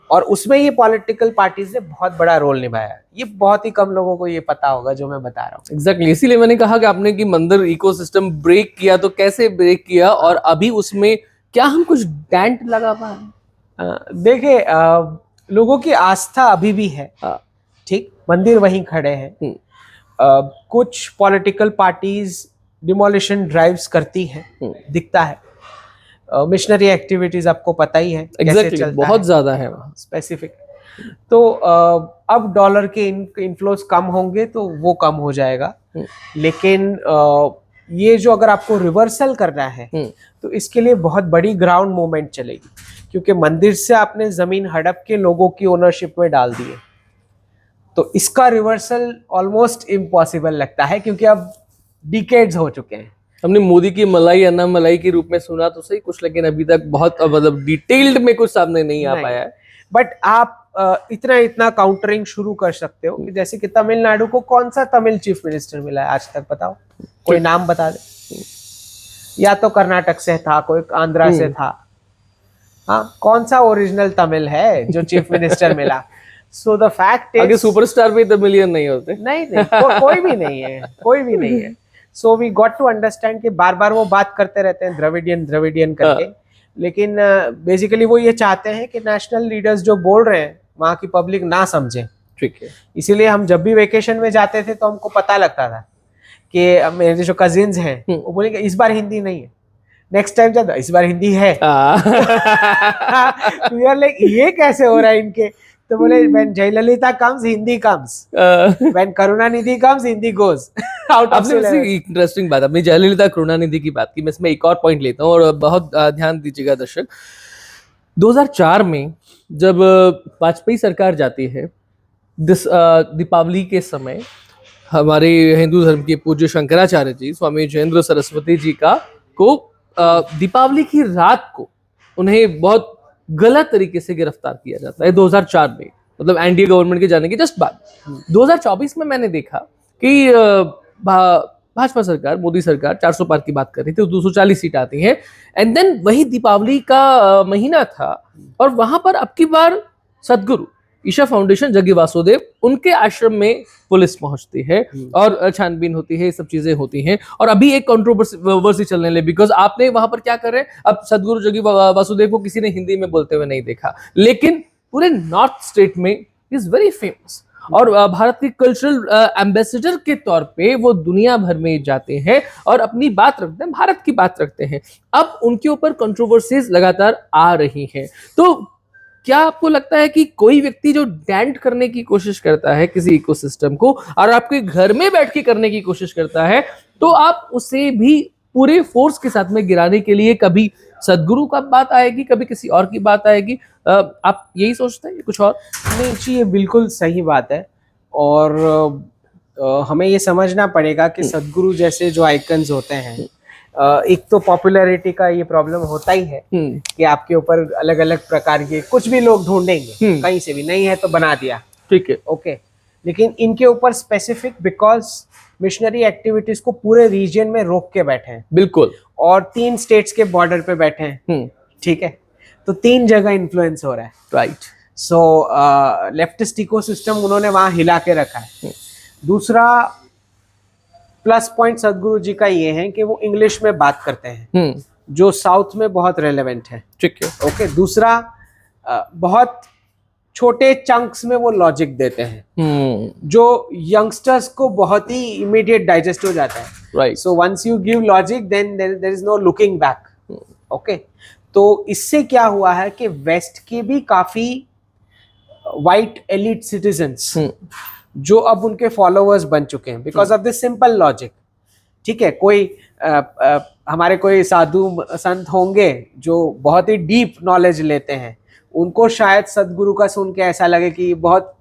और उसमें ये पॉलिटिकल पार्टीज ने बहुत बड़ा रोल निभाया। ये बहुत ही कम लोगों को ये पता होगा जो मैं बता रहा हूँ। एग्जैक्टली, इसीलिए मैंने कहा कि आपने कि मंदिर इकोसिस्टम ब्रेक किया, तो कैसे ब्रेक किया और अभी उसमें क्या हम कुछ डेंट लगा पाए? देखिए, लोगों की आस्था अभी भी है, ठीक, मंदिर वहीं खड़े हैं। कुछ पॉलिटिकल पार्टीज डिमोलिशन ड्राइव्स करती हैं, दिखता है। मिशनरी एक्टिविटीज आपको पता ही है कैसे चलता बहुत ज्यादा है वहाँ स्पेसिफिक। तो अब डॉलर के इनफ्लोज कम होंगे तो वो कम हो जाएगा, लेकिन ये जो अगर आपको रिवर्सल करना है तो इसके लिए बहुत बड़ी ग्राउंड मूवमेंट चलेगी, क्योंकि मंदिर से आपने जमीन हड़प के लोगों की ओनरशिप में डाल दी है। तो इसका रिवर्सल ऑलमोस्ट इम्पॉसिबल लगता है, क्योंकि अब डिकेड्स हो चुके हैं। हमने मोदी की मलाई अन्ना मलाई के रूप में सुना तो सही कुछ, लेकिन अभी तक बहुत मतलब डिटेल्ड में कुछ सामने नहीं आ पाया है। बट आप इतना काउंटरिंग शुरू कर सकते हो कि जैसे कि तमिलनाडु को कौन सा तमिल चीफ मिनिस्टर मिला है आज तक, बताओ, कोई नाम बता दे। या तो कर्नाटक से था, कोई आंध्रा से था, हाँ, कौन सा ओरिजिनल तमिल है जो चीफ मिनिस्टर मिला? सो द फैक्ट इज, आगे सुपरस्टार भी तमिलियन नहीं होते। नहीं, कोई भी नहीं है, कोई भी नहीं है। So we got to understand कि बार बार वो बात करते रहते हैं द्रविडियन करके, लेकिन बेसिकली वो ये चाहते हैं कि नेशनल लीडर्स जो बोल रहे हैं वहाँ की पब्लिक ना समझे। ठीक है, इसीलिए हम जब भी वेकेशन में जाते थे तो हमको पता लगता था कि मेरे जो कजिन्स हैं वो बोलेंगे इस बार हिंदी नहीं है, नेक्स्ट टाइम जाता इस बार हिंदी है। तो यार लाइक ये कैसे हो रहा है इनके? तो बोले when Jayalalithaa comes Hindi comes, when Karunanidhi comes Hindi goes out of syllabus। Interesting बात, अपनी जयललिता करुणानिधि की बात की, मैं इसमें एक और पॉइंट लेता हूँ और बहुत ध्यान दीजिएगा दर्शक। 2004 में जब वाजपेयी सरकार जाती है, दीपावली के समय हमारे हिंदू धर्म के पूज्य शंकराचार्य जी स्वामी जयेंद्र सरस्वती जी को दीपावली की रात को उन्हें बहुत गलत तरीके से गिरफ्तार किया जाता है 2004 में, मतलब एनडीए गवर्नमेंट के जाने की जस्ट बाद। 2024 में मैंने देखा कि भाजपा सरकार, मोदी सरकार 400 पार की बात कर रही थी, तो 240 सीट आती हैं, एंड देन वही दीपावली का महीना था और वहां पर अब की बार सदगुरु ईशा फाउंडेशन जग्गी वासुदेव उनके आश्रम में पुलिस पहुंचती है और छानबीन होती है, ये सब चीजें होती हैं। और अभी एक कंट्रोवर्सी चलने लगी, बिकॉज आपने वहां पर क्या कर रहे हैं, अब सदगुरु जग्गी वासुदेव को किसी ने हिंदी में बोलते हुए नहीं देखा, लेकिन पूरे नॉर्थ स्टेट में इज वेरी फेमस और भारत के कल्चरल एम्बेसडर के तौर पे वो दुनिया भर में जाते हैं और अपनी बात रखते हैं, भारत की बात रखते हैं। अब उनके ऊपर कंट्रोवर्सीज लगातार आ रही हैं, तो क्या आपको लगता है कि कोई व्यक्ति जो डेंट करने की कोशिश करता है किसी इकोसिस्टम को और आपके घर में बैठ के करने की कोशिश करता है, तो आप उसे भी पूरे फोर्स के साथ में गिराने के लिए कभी सदगुरु का बात आएगी, कभी किसी और की बात आएगी? आप यही सोचते हैं कुछ और? नहीं जी, ये बिल्कुल सही बात है और हमें ये समझना पड़ेगा कि सदगुरु जैसे जो आइकन्स होते हैं, एक तो पॉपुलैरिटी का ये प्रॉब्लम होता ही है कि आपके ऊपर अलग अलग प्रकार के कुछ भी लोग ढूंढेंगे, कहीं से भी नहीं है तो बना दिया, ठीक है, ओके। लेकिन इनके ऊपर स्पेसिफिक बिकॉज मिशनरी एक्टिविटीज को पूरे रीजन में रोक के बैठे हैं, बिल्कुल, और 3 स्टेट्स के बॉर्डर पे बैठे हैं, ठीक है, तो 3 जगह इन्फ्लुएंस हो रहा है, राइट। सो लेफ्टिस्ट इकोसिस्टम उन्होंने वहां हिला के रखा है। दूसरा, प्लस पॉइंट सदगुरु जी का ये है कि वो इंग्लिश में बात करते हैं, जो साउथ में बहुत रेलेवेंट है। ठीक है। ओके, दूसरा बहुत छोटे चंक्स में वो लॉजिक देते हैं, जो यंगस्टर्स को बहुत ही इमीडिएट डाइजेस्ट हो जाता है। Right. So once you give logic then there is no looking back. Okay, तो इससे क्या हुआ है कि वेस्ट के भी काफी वाइट एलिट सिटीजन्स जो अब उनके फॉलोअर्स बन चुके हैं because of this simple logic. ठीक है, कोई हमारे कोई साधु संत होंगे जो बहुत ही डीप नॉलेज लेते हैं, उनको शायद सदगुरु का सुन के ऐसा लगे कि बहुत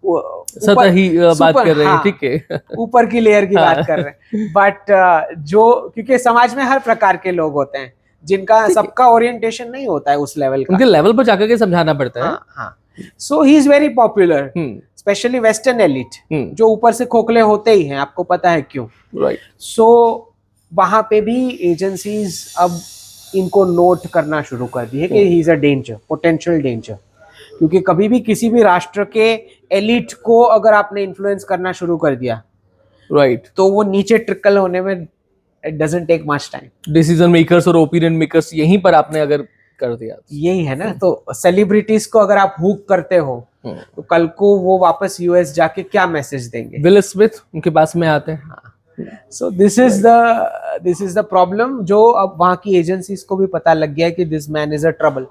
सतही बात कर रहे हैं। ठीक है, ऊपर की लेयर की बात कर रहे हैं। बट जो, क्योंकि समाज में हर प्रकार के लोग होते हैं जिनका सबका ओरिएंटेशन नहीं होता है उस लेवल का, उनके लेवल पर जाकर के समझाना पड़ता है। हाँ, so he is very popular, specially western elite, जो ऊपर से खोखले होते ही हैं, आपको पता है क्यों। राइट। सो वहां पे भी एजेंसीज अब इनको नोट करना शुरू कर दी है कि he is a danger, potential danger. क्योंकि कभी भी किसी भी राष्ट्र के एलिट को अगर आपने इन्फ्लुएंस करना शुरू कर दिया, राइट, तो वो नीचे ट्रिकल होने में it doesn't take much time. Decision makers और ओपिनियन मेकर्स यहीं पर आपने अगर कर दिया, यही है ना। तो सेलिब्रिटीज को अगर आप हुक करते हो तो कल को वो वापस यूएस जाके क्या मैसेज देंगे। विल स्मिथ उनके पास में आते हैं। सो दिस इज द प्रॉब्लम, जो अब वहां की एजेंसीज को भी पता लग गया है कि this man is a trouble.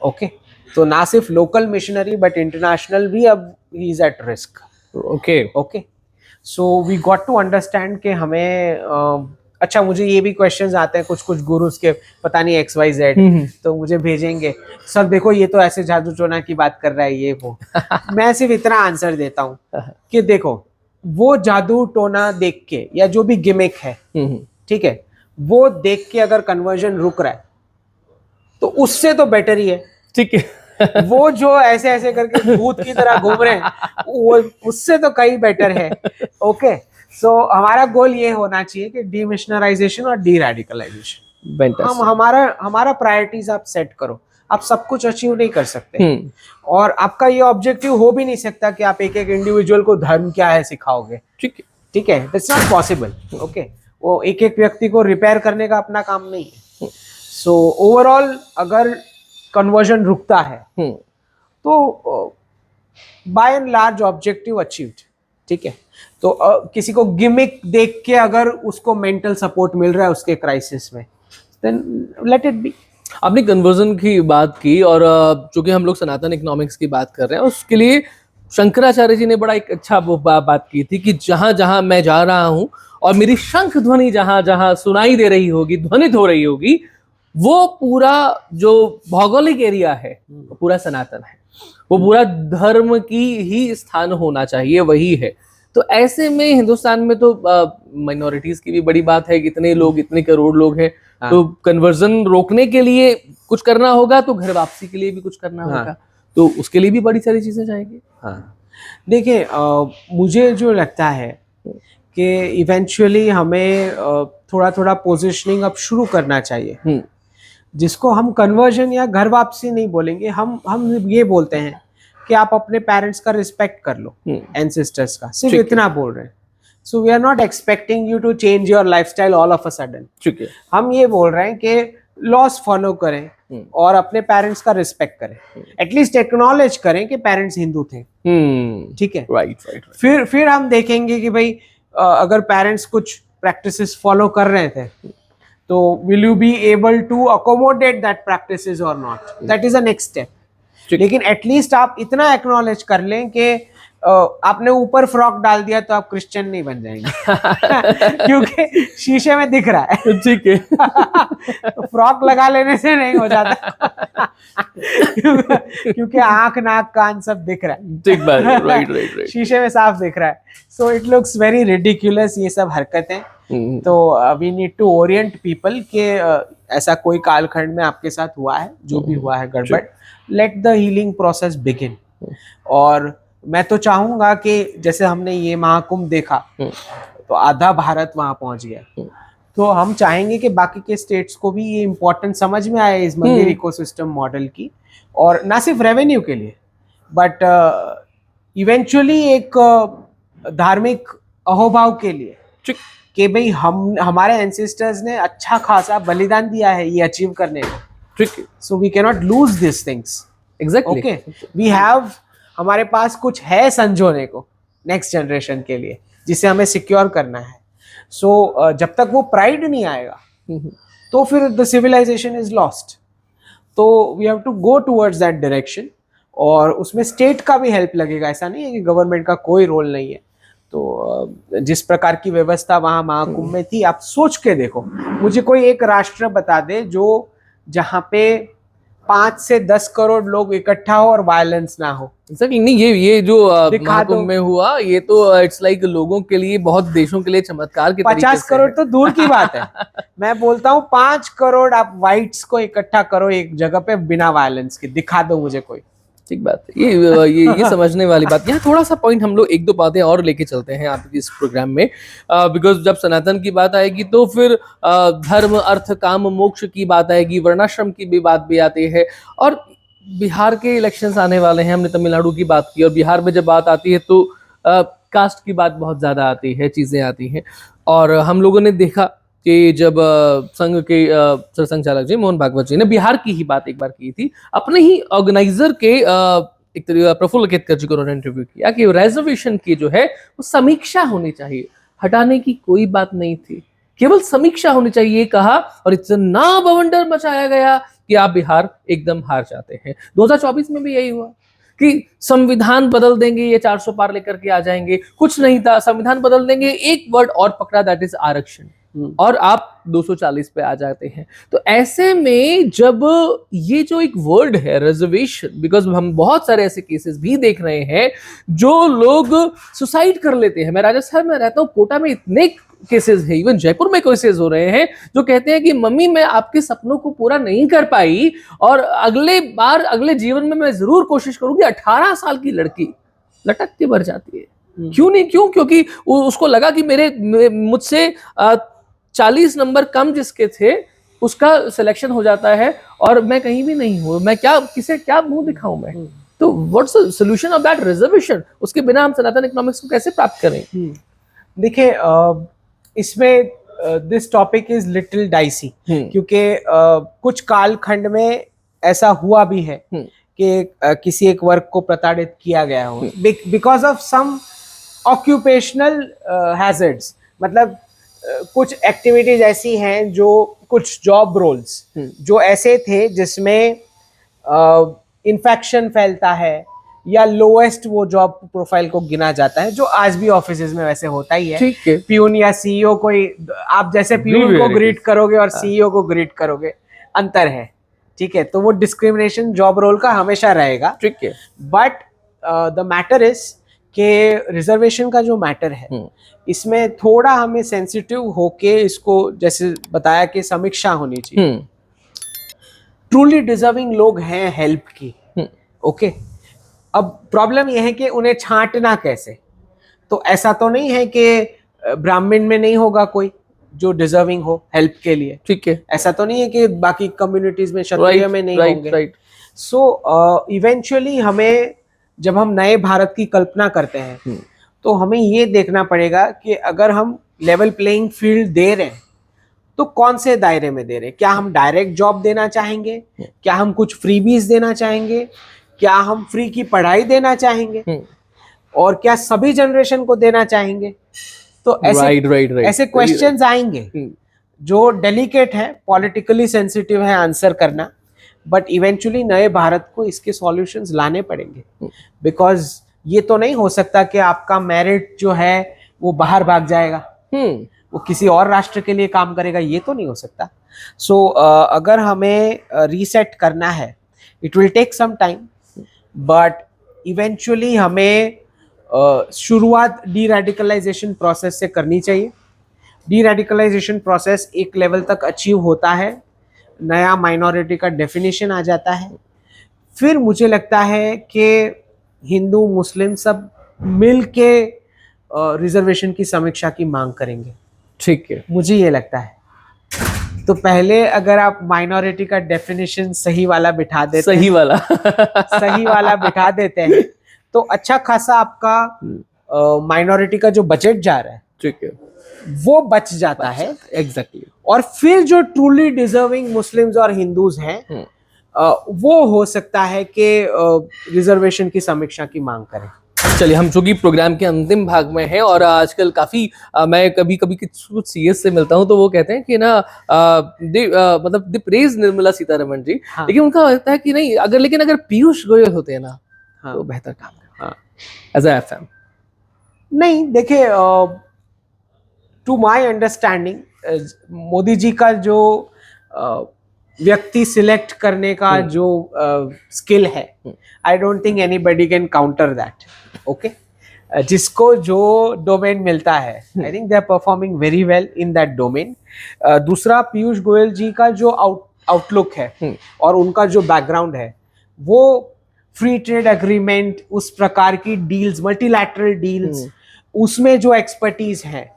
Okay, तो ना सिर्फ लोकल मिशनरी बट इंटरनेशनल भी अब he is at risk. Okay, so we got to understand कि हमें अच्छा, मुझे ये भी क्वेश्चंस आते हैं कुछ गुरुज के, पता नहीं XYZ, तो मुझे भेजेंगे, सर देखो ये तो ऐसे जादू टोना की बात कर रहा है, ये वो। मैं सिर्फ इतना आंसर देता हूँ कि देखो, वो जादू टोना देख के या जो भी गिमिक है, ठीक है, वो देख के अगर कन्वर्जन रुक रहा है तो उससे तो बेटर ही है। ठीक है। वो जो ऐसे ऐसे करके भूत की तरह घूम रहे हैं, वो उससे तो कहीं बेटर है। ओके, सो हमारा गोल ये होना चाहिए कि डीमिशनराइजेशन और डी रेडिकलाइजेशन। हमारा प्रायोरिटीज आप सेट करो। आप सब कुछ अचीव नहीं कर सकते, और आपका ये ऑब्जेक्टिव हो भी नहीं सकता कि आप एक एक इंडिविजुअल को धर्म क्या है सिखाओगे। ठीक है, दैट्स नॉट पॉसिबल। ओके, वो एक एक व्यक्ति को रिपेयर करने का अपना काम नहीं है। सो ओवरऑल अगर कन्वर्जन रुकता है तो by and large objective achieved. ठीक है, तो किसी को गिमिक देख के अगर उसको मेंटल सपोर्ट मिल रहा है उसके क्राइसिस में, देन लेट इट बी। आपने कन्वर्जन की बात की, और चूंकि हम लोग सनातन इकोनॉमिक्स की बात कर रहे हैं, उसके लिए शंकराचार्य जी ने बड़ा एक अच्छा बात की थी कि जहां जहां मैं जा रहा हूं और मेरी शंख ध्वनि जहां जहां सुनाई दे रही होगी, ध्वनित हो रही होगी, वो पूरा जो भौगोलिक एरिया है वो पूरा सनातन है, वो पूरा धर्म की ही स्थान होना चाहिए, वही है। तो ऐसे में हिंदुस्तान में तो माइनॉरिटीज की भी बड़ी बात है, कितने लोग, इतने करोड़ लोग हैं। तो कन्वर्जन रोकने के लिए कुछ करना होगा, तो घर वापसी के लिए भी कुछ करना होगा, तो उसके लिए भी बड़ी सारी चीजें चाहिए। देखिए, मुझे जो लगता है कि इवेंचुअली हमें थोड़ा थोड़ा पोजिशनिंग अब शुरू करना चाहिए, जिसको हम कन्वर्जन या घर वापसी नहीं बोलेंगे, हम ये बोलते हैं कि आप अपने पेरेंट्स का रिस्पेक्ट कर लो, एंसेस्टर्स का, सिर्फ इतना बोल रहे हैं। So we are not expecting you to change your lifestyle all of a sudden. हम ये बोल रहे हैं कि लॉस फॉलो करें और अपने पेरेंट्स का रिस्पेक्ट करें, एटलीस्ट एक्नॉलेज करें कि पेरेंट्स हिंदू थे। ठीक है, राइट। फिर हम देखेंगे कि भाई अगर पेरेंट्स कुछ प्रैक्टिसेस फॉलो कर रहे थे तो will you be able to accommodate that practices और not, that is a next step. लेकिन एटलीस्ट आप इतना एक्नॉलेज कर लें कि आपने ऊपर फ्रॉक डाल दिया तो आप क्रिश्चियन नहीं बन जाएंगे क्योंकि शीशे में दिख रहा है। ठीक है। तो फ्रॉक लगा लेने से नहीं हो जाता क्योंकि आंख, नाक, कान सब दिख रहा है। ठीक बात, राइट। शीशे में साफ दिख रहा है। So it looks very ridiculous, ये सब हरकतें। तो we need to orient people के ऐसा कोई कालखंड में आपके साथ हुआ है, जो भी हुआ है गड़बड़, let the healing process begin. और मैं तो चाहूंगा कि जैसे हमने ये महाकुंभ देखा तो आधा भारत वहां पहुंच गया, तो हम चाहेंगे कि बाकी के स्टेट्स को भी ये इम्पोर्टेंस समझ में आए इस मंदिर इकोसिस्टम मॉडल की, और ना सिर्फ रेवेन्यू के लिए बट इवेंचुअली एक धार्मिक अहोभाव के लिए कि भाई हमारे एंसेस्टर्स ने अच्छा खासा बलिदान दिया है ये अचीव करने में, ठीक है, so we can not lose this things. Exactly, okay, we have, हमारे पास कुछ है संजोने को नेक्स्ट जनरेशन के लिए जिसे हमें सिक्योर करना है। सो जब तक वो प्राइड नहीं आएगा तो फिर द सिविलाइजेशन इज लॉस्ट। तो we have to go towards that direction, और उसमें स्टेट का भी हेल्प लगेगा। ऐसा नहीं है कि गवर्नमेंट का कोई रोल नहीं है। तो जिस प्रकार की व्यवस्था वहाँ महाकुंभ में थी, आप सोच के देखो, मुझे कोई एक राष्ट्र बता दे जो जहाँ पे 5 से 10 करोड़ लोग इकट्ठा हो और वायलेंस ना हो। एग्जैक्टली, नहीं ये जो दिखा महाकुंभ दो। में हुआ, ये तो इट्स लाइक लोगों के लिए, बहुत देशों के लिए चमत्कार के तरीके 50 से करोड़ है। तो दूर की बात है। मैं बोलता हूँ 5 करोड़ आप वाइट्स को इकट्ठा करो एक जगह पे बिना वायलेंस के, दिखा दो मुझे कोई। ठीक बात है, ये समझने वाली बात। यहाँ थोड़ा सा पॉइंट हम लोग एक दो बातें और लेके चलते हैं आपकी इस प्रोग्राम में, बिकॉज जब सनातन की बात आएगी तो फिर धर्म अर्थ काम मोक्ष की बात आएगी, वर्णाश्रम की भी बात भी आती है। और बिहार के इलेक्शंस आने वाले हैं, हमने तमिलनाडु की बात की, और बिहार में जब बात आती है तो कास्ट की बात बहुत ज्यादा आती है, चीजें आती हैं। और हम लोगों ने देखा कि जब संघ के सरसंघ चालक जी मोहन भागवत जी ने बिहार की ही बात एक बार की थी, अपने ही ऑर्गेनाइजर के एक तरीके प्रफुल्ल केतकर जी को उन्होंने इंटरव्यू किया कि रिजर्वेशन की जो है वो समीक्षा होनी चाहिए, हटाने की कोई बात नहीं थी, केवल समीक्षा होनी चाहिए कहा, और इतना बवंडर मचाया गया कि आप बिहार एकदम हार जाते हैं। 2024 में भी यही हुआ कि संविधान बदल देंगे, ये 400 पार लेकर के आ जाएंगे, कुछ नहीं था, संविधान बदल देंगे, एक वर्ड और पकड़ा, दैट इज आरक्षण, और आप 240 पे आ जाते हैं। तो ऐसे में जब ये जो एक वर्ड है रिजर्वेशन, बिकॉज हम बहुत सारे ऐसे केसेस भी देख रहे हैं जो लोग सुसाइड कर लेते हैं। मैं राजस्थान में रहता हूँ, कोटा में इतने केसेस है, इवन जयपुर में केसेस हो रहे हैं जो कहते हैं कि मम्मी मैं आपके सपनों को पूरा नहीं कर पाई, और अगले बार अगले जीवन में मैं जरूर कोशिश करूंगी। 18 साल की लड़की लटक के मर जाती है। क्यों नहीं? क्योंकि उसको लगा कि मुझसे 40 नंबर कम जिसके थे उसका सिलेक्शन हो जाता है, और मैं कहीं भी नहीं हूं, मैं क्या मुंह दिखाऊं मैं। तो what's the solution of that reservation? उसके बिना हम सनातन इकोनॉमिक्स को कैसे प्राप्त करें? देखिए, इसमें this topic is little dicey, क्योंकि कुछ कालखंड में ऐसा हुआ भी है कि किसी एक वर्ग को प्रताड़ित किया गया हो because of some occupational hazards. मतलब कुछ एक्टिविटीज ऐसी हैं, जो कुछ जॉब रोल्स जो ऐसे थे जिसमें इन्फेक्शन फैलता है, या लोएस्ट वो जॉब प्रोफाइल को गिना जाता है, जो आज भी ऑफिसेज में वैसे होता ही है। ठीक है, पियून या सीईओ को आप जैसे पियून को ग्रीट करोगे और सीईओ को ग्रीट करोगे, अंतर है। ठीक है, तो वो डिस्क्रिमिनेशन जॉब रोल का हमेशा रहेगा। ठीक है, बट द मैटर इज कि रिजर्वेशन का जो मैटर है, इसमें थोड़ा हमें सेंसिटिव होके इसको, जैसे बताया कि समीक्षा होनी चाहिए। ट्रूली डिजर्विंग लोग हैं हेल्प की, ओके। अब प्रॉब्लम यह है कि उन्हें छांटना कैसे। तो ऐसा तो नहीं है कि ब्राह्मण में नहीं होगा कोई जो डिजर्विंग हो हेल्प के लिए, ठीक है। ऐसा तो नहीं है कि बाकी कम्युनिटीज में, क्षत्रिय में नहीं होंगे। सो इवेंचुअली हमें, जब हम नए भारत की कल्पना करते हैं, तो हमें ये देखना पड़ेगा कि अगर हम लेवल प्लेइंग फील्ड दे रहे हैं तो कौन से दायरे में दे रहे हैं। क्या हम डायरेक्ट जॉब देना चाहेंगे? क्या हम कुछ फ्रीबीज देना चाहेंगे? क्या हम फ्री की पढ़ाई देना चाहेंगे? और क्या सभी जनरेशन को देना चाहेंगे? तो ऐसे क्वेश्चंस आएंगे जो डेलिकेट है, पॉलिटिकली सेंसिटिव है आंसर करना, बट इवेंचुअली नए भारत को इसके सॉल्यूशंस लाने पड़ेंगे। बिकॉज ये तो नहीं हो सकता कि आपका मेरिट जो है वो बाहर भाग जाएगा, वो किसी और राष्ट्र के लिए काम करेगा, ये तो नहीं हो सकता। सो अगर हमें रीसेट करना है, it will take some time, but eventually हमें शुरुआत डी रेडिकलाइजेशन प्रोसेस से करनी चाहिए। डी रेडिकलाइजेशन प्रोसेस एक लेवल तक अचीव होता है, नया माइनॉरिटी का डेफिनेशन आ जाता है, फिर मुझे लगता है कि हिंदू मुस्लिम सब मिल के रिजर्वेशन की समीक्षा की मांग करेंगे। ठीक है, मुझे ये लगता है। तो पहले अगर आप माइनॉरिटी का डेफिनेशन सही वाला बिठा देते सही वाला बिठा देते हैं, तो अच्छा खासा आपका माइनॉरिटी का जो बजट जा रहा है, ठीक है, वो बच जाता है। एग्जैक्टली। और फिर जो ट्रूली डिजर्विंग मुस्लिम्स और हिंदूज हैं वो हो सकता है कि रिजर्वेशन की समीक्षा की मांग करें। चलिए, हम चूंकि प्रोग्राम के अंतिम भाग में हैं और आजकल काफी मैं कभी कभी कुछ सीएस से मिलता हूं तो वो कहते हैं कि ना मतलब दे प्रेज निर्मला सीतारमण जी। हाँ। लेकिन उनका होता है कि नहीं, अगर पीयूष गोयल होते हैं ना हाँ। तो बेहतर काम करते हाँ। As a FM. नहीं, देखिए, to my understanding Modi ji का जो व्यक्ति सिलेक्ट करने का जो स्किल है, I don't think anybody can counter that. Okay, जिसको जो डोमेन मिलता है, I think they are performing very well in that domain. दूसरा, पीयूष गोयल जी का जो आउटलुक है और उनका जो बैकग्राउंड है, वो फ्री ट्रेड एग्रीमेंट, उस प्रकार की डील्स, मल्टीलैटरल डील्स, उसमें जो एक्सपर्टीज है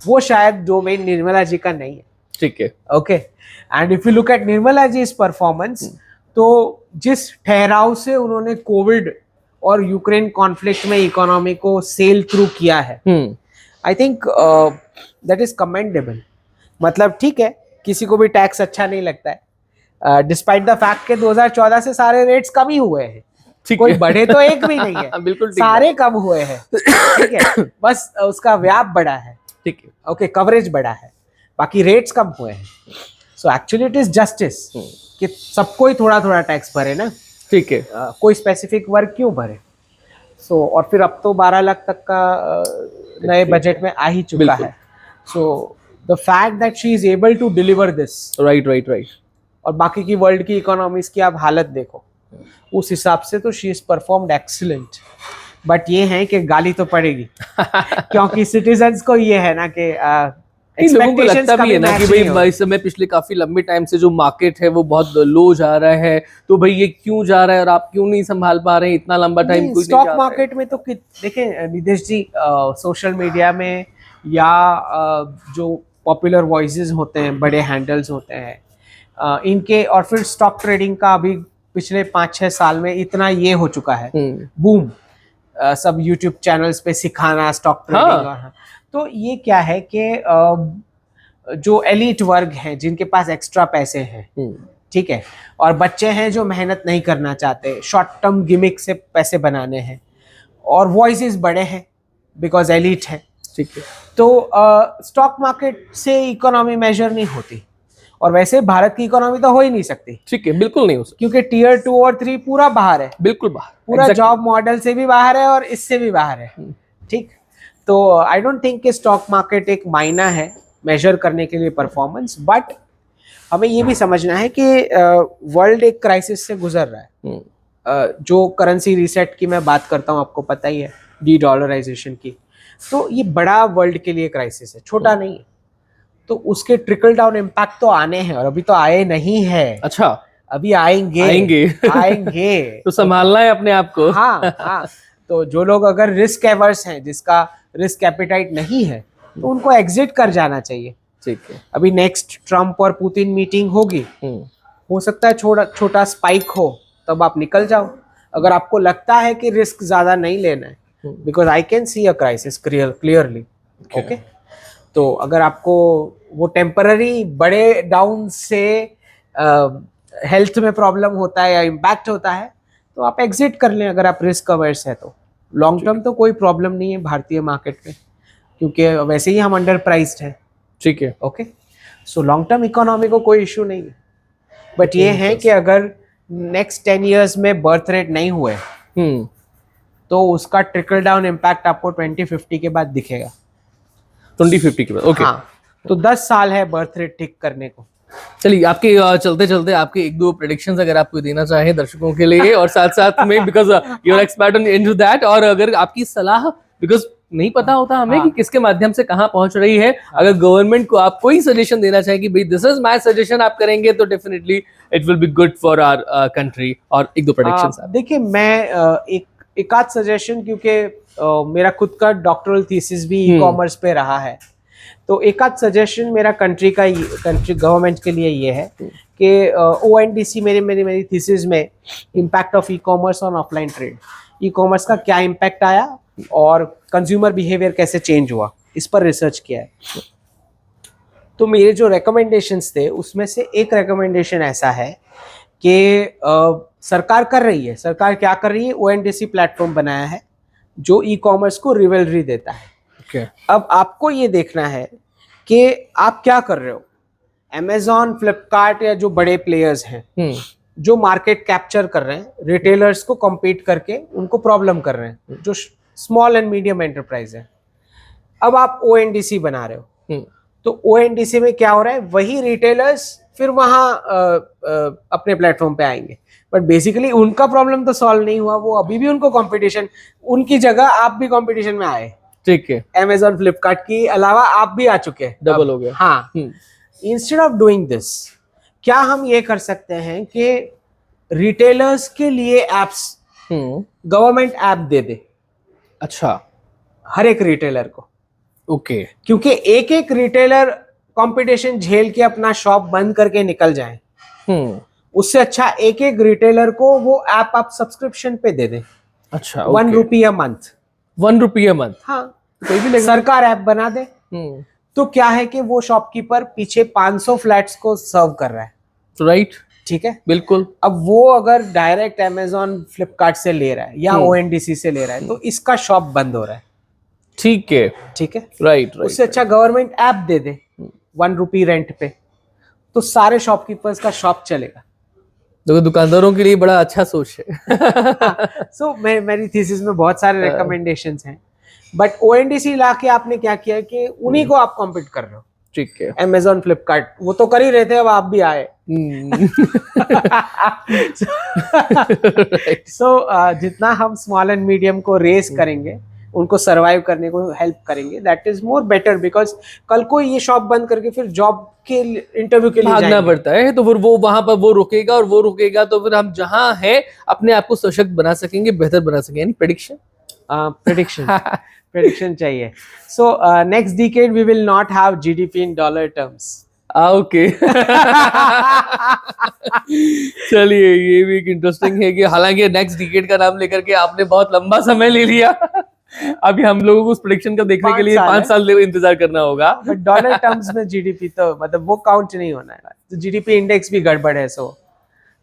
वो शायद डोमेन निर्मला जी का नहीं है। ठीक है। Okay, and if you look at Nirmala ji इस परफॉर्मेंस, तो जिस ठहराव से उन्होंने कोविड और यूक्रेन कॉन्फ्लिक्ट में इकोनॉमी को सेल थ्रू किया है, I think that is commendable. मतलब ठीक है, किसी को भी टैक्स अच्छा नहीं लगता है, डिस्पाइट द फैक्ट के 2014 से सारे रेट्स कम ही हुए हैं, कोई बढ़े तो एक भी नहीं है। बिल्कुल, सारे कम हुए हैं। ठीक है, बस उसका व्याप बढ़ा है। ठीक है। ओके, कवरेज बढ़ा है, बाकी रेट्स कम हुए हैं। So actually it is justice कि सबको ही थोड़ा थोड़ा टैक्स भरे ना। ठीक है। कोई स्पेसिफिक वर्ग क्यों भरे। सो और फिर अब तो 12 लाख तक का नए बजट में आ ही चुका है। So the fact that she is able to deliver this, right. और बाकी की वर्ल्ड की इकोनॉमीज की आप हालत देखो, उस हिसाब से तो she is performed excellent. But ये है कि गाली तो पड़ेगी क्योंकि सिटीजन्स को ये है ना कि लोगों को लगता भी है ना कि भाई इस समय पिछले काफी लंबे टाइम से जो मार्केट है वो बहुत लो जा रहा है, तो भाई ये क्यों जा रहा है और आप क्यों नहीं संभाल पा रहे हैं इतना लंबा टाइम। स्टॉक मार्केट में तो देखें निदेश जी, सोशल मीडिया में या जो पॉपुलर वॉइसेस होते हैं, बड़े हैंडल्स होते हैं, इनके, और फिर स्टॉक ट्रेडिंग का अभी पिछले 5-6 साल में इतना ये हो चुका है बूम, सब यूट्यूब चैनल्स पे सिखाना स्टॉक ट्रेडिंग। हाँ। तो ये क्या है कि जो एलीट वर्ग हैं जिनके पास एक्स्ट्रा पैसे हैं, ठीक है, और बच्चे हैं जो मेहनत नहीं करना चाहते, शॉर्ट टर्म गिमिक से पैसे बनाने हैं, और वॉइसेस बड़े हैं बिकॉज एलीट है। ठीक है, तो स्टॉक मार्केट से इकोनॉमी मेजर नहीं होती, और वैसे भारत की इकोनॉमी तो हो ही नहीं सकती। ठीक है, बिल्कुल नहीं हो सकती, क्योंकि टियर 2 और 3 पूरा बाहर है, बिल्कुल बाहर, पूरा जॉब मॉडल से भी बाहर है और इससे भी बाहर है। ठीक, तो आई डोंट थिंक कि स्टॉक मार्केट एक मायना है मेजर करने के लिए परफॉर्मेंस। बट हमें ये भी समझना है कि वर्ल्ड एक क्राइसिस से गुजर रहा है। जो करेंसी रीसेट की मैं बात करता हूँ, आपको पता ही है, डी डॉलराइजेशन की, तो ये बड़ा वर्ल्ड के लिए क्राइसिस है, छोटा नहीं है। तो उसके ट्रिकल डाउन इम्पैक्ट तो आने हैं, और अभी तो आए नहीं है। अच्छा, अभी आएंगे। तो संभालना है अपने आप को। हाँ। तो जो लोग अगर रिस्क एवर्स हैं, जिसका रिस्क एपिटाइट नहीं है, तो उनको एग्जिट कर जाना चाहिए। ठीक है, अभी नेक्स्ट ट्रम्प और पुतिन मीटिंग होगी, हो सकता है छोटा स्पाइक हो, तब आप निकल जाओ। अगर आपको लगता है कि रिस्क ज्यादा नहीं लेना है, because I can see a crisis clearly. Okay, तो अगर आपको वो टेम्पररी बड़े डाउन से हेल्थ में प्रॉब्लम होता है या इम्पैक्ट होता है, तो आप एग्जिट कर लें अगर आप रिस्क अवर्स है तो। लॉन्ग टर्म तो कोई प्रॉब्लम नहीं है भारतीय मार्केट में, क्योंकि वैसे ही हम अंडर प्राइस्ड है। ठीक है, okay, so long term economy को कोई इशू नहीं है। बट ये है कि अगर नेक्स्ट 10 years में बर्थ रेट नहीं हुए तो उसका ट्रिकल डाउन इम्पैक्ट आपको 2050 के बाद दिखेगा। 2050 के बाद, ओके। हाँ, तो 10 साल है बर्थ रेट ठीक करने को। चलिए, आपके चलते चलते आपके एक दो प्रेडिक्शंस अगर आपको देना चाहें दर्शकों के लिए, और साथ साथ में because you are expert into that, और अगर आपकी सलाह, बिकॉज नहीं पता होता हमें कि किसके माध्यम से कहां पहुंच रही है, अगर गवर्नमेंट को आप कोई सजेशन देना चाहें कि भाई दिस इज माय सजेशन, आप करेंगे तो definitely it will be good for our country, और एक दो प्रेडिक्शंस। देखिए, मैं एक आध सजेशन, क्योंकि मेरा खुद का डॉक्टरल थीसिस भी ई कॉमर्स पे रहा है, तो एक आध सजेशन मेरा कंट्री गवर्नमेंट के लिए ये है कि ONDC मेरी थीसिस में impact of e commerce on offline trade, e commerce का क्या इम्पैक्ट आया और कंज्यूमर बिहेवियर कैसे चेंज हुआ, इस पर रिसर्च किया है। तो मेरे जो रिकमेंडेशंस थे उसमें से एक रिकमेंडेशन ऐसा है कि सरकार कर रही है, सरकार क्या कर रही है, ONDC प्लेटफॉर्म बनाया है जो ई कॉमर्स को रिवेलरी देता है। Okay. अब आपको ये देखना है कि आप क्या कर रहे हो। Amazon, फ्लिपकार्ट या जो बड़े प्लेयर्स हैं जो मार्केट कैप्चर कर रहे हैं, रिटेलर्स को कॉम्पीट करके उनको प्रॉब्लम कर रहे हैं, जो स्मॉल एंड मीडियम एंटरप्राइज है। अब आप ONDC बना रहे हो, तो ONDC में क्या हो रहा है, वही रिटेलर्स फिर वहां अपने प्लेटफॉर्म पे आएंगे, बट बेसिकली उनका प्रॉब्लम तो सॉल्व नहीं हुआ, वो अभी भी उनको कंपटीशन, उनकी जगह आप भी कंपटीशन में आए। ठीक है, Amazon, फ्लिपकार्ट की अलावा आप भी आ चुके हैं, डबल हो गया। हाँ, इंस्टेड ऑफ डूइंग दिस, क्या हम ये कर सकते हैं कि रिटेलर्स के लिए एप्स गवर्नमेंट ऐप दे दे। अच्छा, हर एक रिटेलर को। ओके। क्योंकि एक एक रिटेलर कंपटीशन झेल के अपना शॉप बंद करके निकल जाए, उससे अच्छा एक एक रिटेलर को वो ऐप आप सब्सक्रिप्शन पे दे दे। अच्छा, 1 रुपी a month. 1 rupee a month, हाँ, कोई भी सरकार ऐप बना दे। तो क्या है कि वो शॉपकीपर पीछे 500 फ्लैट्स को सर्व कर रहा है, राइट? ठीक है, बिल्कुल। अब वो अगर डायरेक्ट Amazon, फ्लिपकार्ट से ले रहा है या ONDC से ले रहा है, तो इसका शॉप बंद हो रहा है। ठीक है, ठीक है, राइट। उससे अच्छा गवर्नमेंट ऐप दे दे 1 रुपी रेंट पे, तो सारे शॉपकीपर्स का शॉप चलेगा। तो दुकानदारों के लिए बड़ा अच्छा सोच है। सो मेरी थीसिस में बहुत सारे रिकमेंडेशंस हैं, बट ONDC ला के आपने क्या किया कि उन्हीं को आप कॉम्पीट कर रहे हो। ठीक है, Amazon, फ्लिपकार्ट वो तो कर ही रहे थे, अब आप भी आए। सो जितना हम स्मॉल एंड मीडियम को रेस करेंगे, उनको सरवाइव करने को हेल्प करेंगे, that is more better, because कल को ये शॉप बंद करके फिर जॉब के इंटरव्यू के लिए भागना पड़ता है, तो फिर वो वहां पर वो रुकेगा और वो रुकेगा, तो फिर हम जहां हैं अपने आप को सशक्त बना सकेंगे, बेहतर बना सकेंगे। यानी प्रेडिक्शन चाहिए। So next decade we will not have GDP in dollar terms. Okay. चलिए, ये भी एक इंटरेस्टिंग है कि हालांकि नेक्स्ट डिकेड का नाम लेकर के आपने बहुत लंबा समय ले लिया। अभी हम लोगों को उस प्रेडिक्शन का देखने के लिए 5 साल इंतजार करना होगा। बट डॉलर टर्म्स में GDP तो मतलब वो काउंट नहीं होना है, तो GDP इंडेक्स भी गड़बड़ है, सो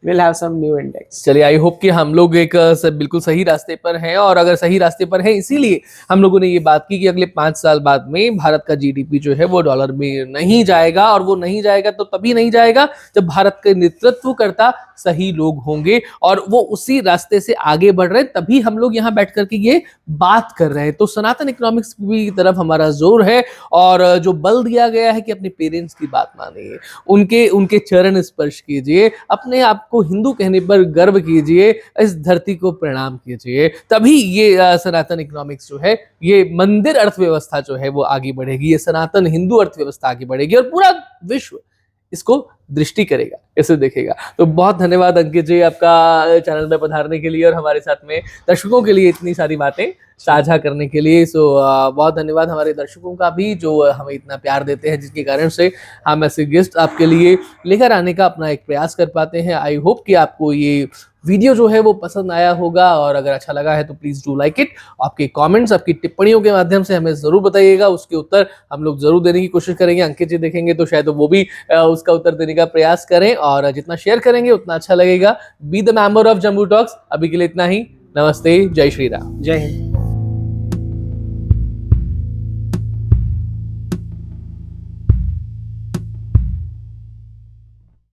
we'll have some new index। चलिए, आई होप कि हम लोग एक बिल्कुल सही रास्ते पर हैं, और अगर सही रास्ते पर हैं इसीलिए हम लोगों ने ये बात की कि अगले 5 साल बाद में भारत का GDP जो है वो डॉलर में नहीं जाएगा, और वो नहीं जाएगा तो तभी नहीं जाएगा जब भारत के नेतृत्व करता सही लोग होंगे और वो उसी रास्ते से आगे बढ़ रहे हैं, तभी हम लोग यहाँ बैठ करके ये बात कर रहे हैं। तो सनातन इकोनॉमिक्स की तरफ हमारा जोर है, और जो बल दिया गया है कि अपने पेरेंट्स की बात मानिए, उनके चरण स्पर्श कीजिए, अपने आप को हिंदू कहने पर गर्व कीजिए, इस धरती को प्रणाम कीजिए, तभी ये सनातन इकोनॉमिक्स जो है, ये मंदिर अर्थव्यवस्था जो है वो आगे बढ़ेगी, ये सनातन हिंदू अर्थव्यवस्था आगे बढ़ेगी, और पूरा विश्व इसको दृष्टि करेगा, इसे देखेगा। तो बहुत धन्यवाद अंकित जी, आपका चैनल में पधारने के लिए और हमारे साथ में दर्शकों के लिए इतनी सारी बातें साझा करने के लिए। सो बहुत धन्यवाद हमारे दर्शकों का भी, जो हमें इतना प्यार देते हैं, जिसके कारण से हम ऐसे गेस्ट आपके लिए लेकर आने का अपना एक प्रयास कर पाते हैं। आई होप कि आपको ये वीडियो जो है वो पसंद आया होगा, और अगर अच्छा लगा है तो प्लीज डू लाइक इट। आपके कमेंट्स, आपकी टिप्पणियों के माध्यम से हमें जरूर बताइएगा, उसके उत्तर हम लोग जरूर देने की कोशिश करेंगे। अंकित जी देखेंगे तो शायद वो भी उसका उत्तर देने का प्रयास करें, और जितना शेयर करेंगे उतना अच्छा लगेगा। Be the member of jumbo talks. अभी के लिए इतना ही। नमस्ते, जय श्री राम, जय हिंद।